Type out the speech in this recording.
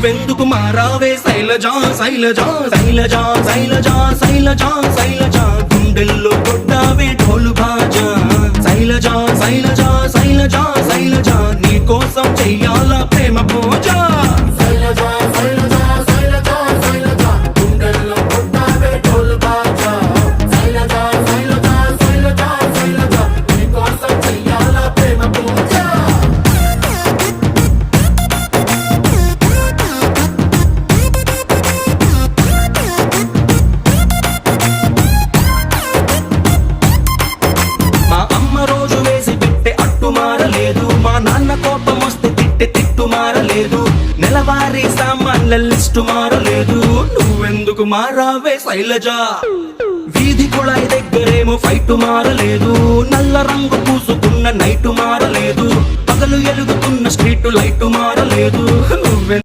నువ్వెందుకు మారావే శైలజా శైలజా శైలజా శైలజా శైలజా శైలజా గుండెల్లో కొట్టావే ఢోలు బాజా శైలజా శైలజా శైలజా శైలజా నీ కోసం చెయ్యాలా ప్రేమ పూజ శైలజా శైలజా శైలజా శైలజా గుండెల్లో కొట్టావే ఢోలు బాజా శైలజా శైలజా శైలజా శైలజా నీ కోసం చెయ్యాలా ప్రేమ పూజ మా నాన్న కోపం వస్తే తిట్టు మారలేదు నెలవారీ సామాన్ల లిస్టు మారలేదు నువ్వెందుకు మారావే శైలజా వీధి కుళాయి దగ్గరేమో ఫైట్ మారలేదు నల్ల రంగు పూసుకున్న నైటు మారలేదు పగలు ఎలుగుతున్న స్ట్రీట్ లైట్ మారలేదు నువ్వె